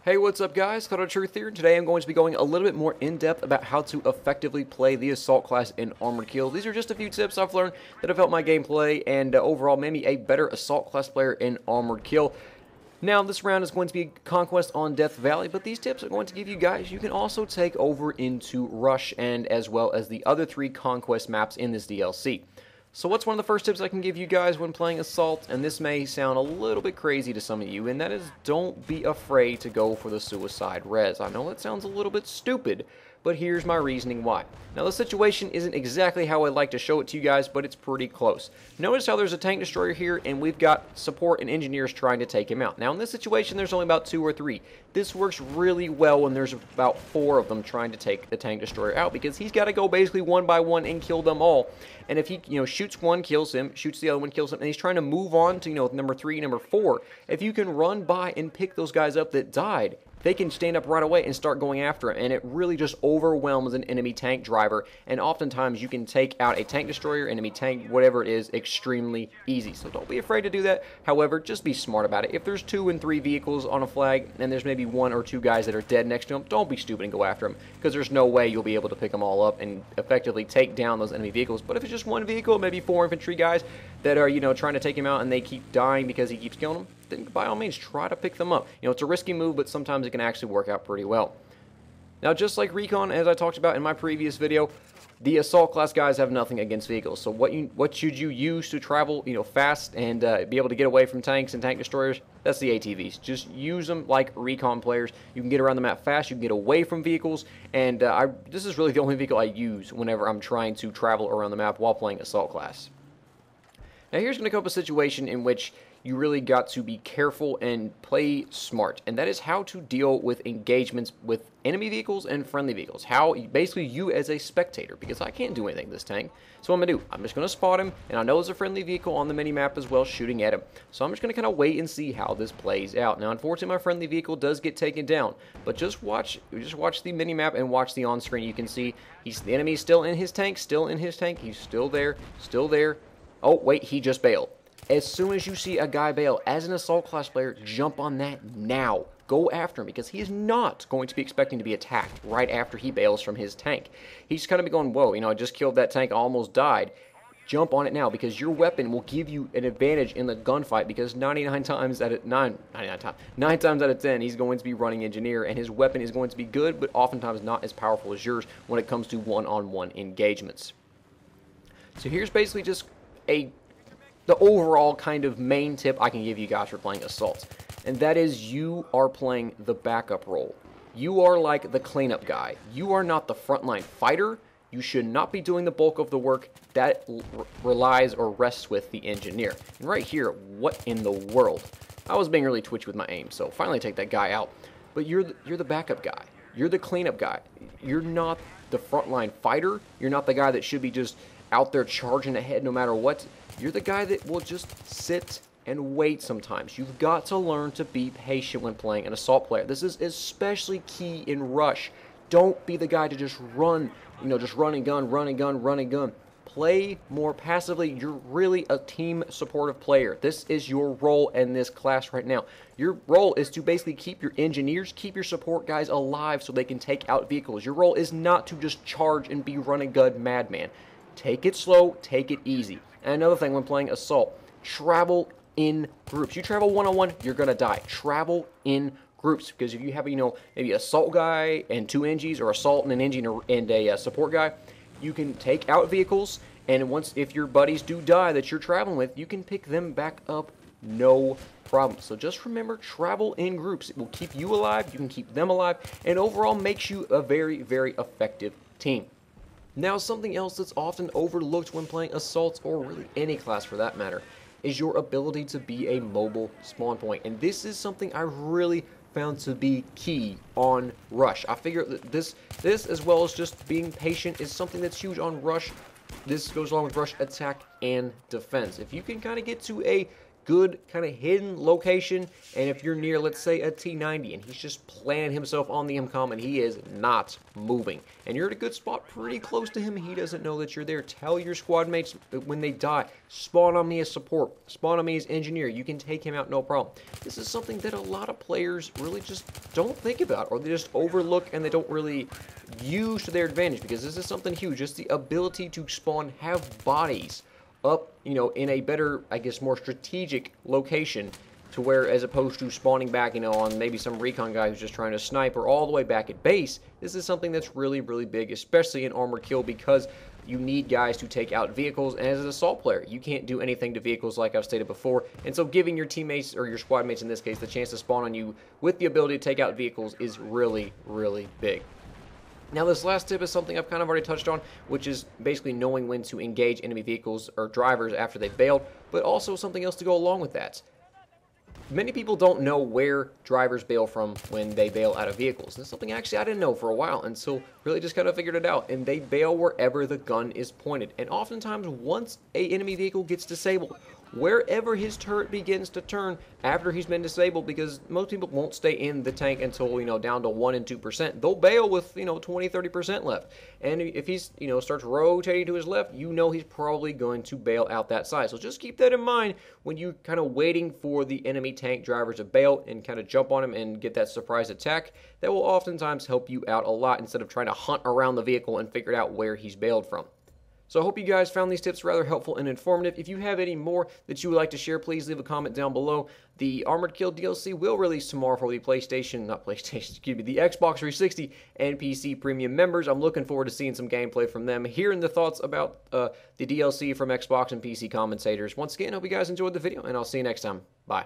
Hey, what's up guys? Untitled Truth here. Today I'm going to be going a little bit more in-depth about how to effectively play the Assault class in Armored Kill. These are just a few tips I've learned that have helped my gameplay and overall made me a better Assault class player in Armored Kill. Now, this round is going to be Conquest on Death Valley, but these tips are going to give you guys you can also take over into Rush and as well as the other 3 Conquest maps in this DLC. So what's one of the first tips I can give you guys when playing Assault, and this may sound a little bit crazy to some of you, and that is don't be afraid to go for the suicide res. I know that sounds a little bit stupid, but here's my reasoning why. Now the situation isn't exactly how I'd like to show it to you guys, but it's pretty close. Notice how there's a tank destroyer here, and we've got support and engineers trying to take him out. Now in this situation there's only about 2 or 3. This works really well when there's about 4 of them trying to take the tank destroyer out, because he's got to go basically one by one and kill them all. And if he shoots one, kills him, shoots the other one, kills him, and he's trying to move on to number 3, number 4, if you can run by and pick those guys up that died, they can stand up right away and start going after him, and it really just overwhelms an enemy tank driver, and oftentimes you can take out a tank destroyer, enemy tank, whatever it is, extremely easy. So don't be afraid to do that. However, just be smart about it. If there's 2 and 3 vehicles on a flag, and there's maybe 1 or 2 guys that are dead next to them, don't be stupid and go after them, because there's no way you'll be able to pick them all up and effectively take down those enemy vehicles. But if it's just 1 vehicle, maybe 4 infantry guys that are, trying to take him out and they keep dying because he keeps killing them, then by all means try to pick them up. It's a risky move, but sometimes it can actually work out pretty well. Now, just like Recon, as I talked about in my previous video, the Assault class guys have nothing against vehicles. So what should you use to travel fast and be able to get away from tanks and tank destroyers? That's the ATVs. Just use them like Recon players. You can get around the map fast, you can get away from vehicles, and this is really the only vehicle I use whenever I'm trying to travel around the map while playing Assault class. Now here's going to come up a situation in which you really got to be careful and play smart, and that is how to deal with engagements with enemy vehicles and friendly vehicles. Basically you as a spectator, because I can't do anything to this tank. So what I'm going to do, I'm just going to spot him, and I know there's a friendly vehicle on the mini-map as well shooting at him. So I'm just going to kind of wait and see how this plays out. Now unfortunately my friendly vehicle does get taken down, but just watch the mini-map and watch the on-screen. You can see the enemy's still in his tank, he's still there. Oh wait, he just bailed. As soon as you see a guy bail, as an Assault class player, jump on that now. Go after him, because he is not going to be expecting to be attacked right after he bails from his tank. He's kind of going, whoa, I just killed that tank, I almost died. Jump on it now, because your weapon will give you an advantage in the gunfight, because 9 times out of 10, he's going to be running engineer, and his weapon is going to be good, but oftentimes not as powerful as yours when it comes to one-on-one engagements. So here's basically just the overall kind of main tip I can give you guys for playing Assault, and that is you are playing the backup role. You are like the cleanup guy. You are not the frontline fighter. You should not be doing the bulk of the work. That relies or rests with the engineer. And right here, what in the world? I was being really twitchy with my aim, so finally take that guy out. But you're the backup guy. You're the cleanup guy. You're not the frontline fighter. You're not the guy that should be just out there charging ahead no matter what. You're the guy that will just sit and wait sometimes. You've got to learn to be patient when playing an Assault player. This is especially key in Rush. Don't be the guy to just run, just run and gun. Play more passively. You're really a team supportive player. This is your role in this class right now. Your role is to basically keep your engineers, keep your support guys alive so they can take out vehicles. Your role is not to just charge and be run and gun madman. Take it slow, take it easy. And another thing when playing Assault, travel in groups. You travel one-on-one, you're going to die. Travel in groups, because if you have, maybe Assault guy and 2 Engies, or Assault and an Engie and a support guy, you can take out vehicles, and if your buddies do die that you're traveling with, you can pick them back up, no problem. So just remember, travel in groups. It will keep you alive, you can keep them alive, and overall makes you a very, very effective team. Now, something else that's often overlooked when playing Assaults, or really any class for that matter, is your ability to be a mobile spawn point. And this is something I really found to be key on Rush. I figure that this as well as just being patient is something that's huge on Rush. This goes along with Rush attack and defense. If you can kind of get to a good kind of hidden location, and if you're near, let's say, a T90, and he's just planted himself on the MCOM, and he is not moving, and you're at a good spot pretty close to him, he doesn't know that you're there, tell your squad mates when they die, spawn on me as support, spawn on me as engineer, you can take him out no problem. This is something that a lot of players really just don't think about, or they just overlook, and they don't really use to their advantage, because this is something huge, just the ability to spawn, have bodies up, you know, in a better, I guess, more strategic location, to where, as opposed to spawning back, you know, on maybe some recon guy who's just trying to snipe, or all the way back at base. This is something that's really, really big, especially in Armored Kill, because you need guys to take out vehicles, and as an assault player, you can't do anything to vehicles like I've stated before, and so giving your teammates, or your squad mates in this case, the chance to spawn on you with the ability to take out vehicles is really, really big. Now, this last tip is something I've kind of already touched on, which is basically knowing when to engage enemy vehicles or drivers after they've bailed, but also something else to go along with that. Many people don't know where drivers bail from when they bail out of vehicles. This is something actually I didn't know for a while until really just kind of figured it out. And they bail wherever the gun is pointed. And oftentimes, once an enemy vehicle gets disabled, wherever his turret begins to turn after he's been disabled, because most people won't stay in the tank until, you know, down to 1 and 2%. They'll bail with, you know, 20-30% left. And if he's, you know, starts rotating to his left, you know he's probably going to bail out that side. So just keep that in mind when you kind of waiting for the enemy tank drivers to bail and kind of jump on him and get that surprise attack. That will oftentimes help you out a lot instead of trying to hunt around the vehicle and figure out where he's bailed from. So I hope you guys found these tips rather helpful and informative. If you have any more that you would like to share, please leave a comment down below. The Armored Kill DLC will release tomorrow for the the Xbox 360 and PC Premium members. I'm looking forward to seeing some gameplay from them, hearing the thoughts about the DLC from Xbox and PC commentators. Once again, I hope you guys enjoyed the video, and I'll see you next time. Bye.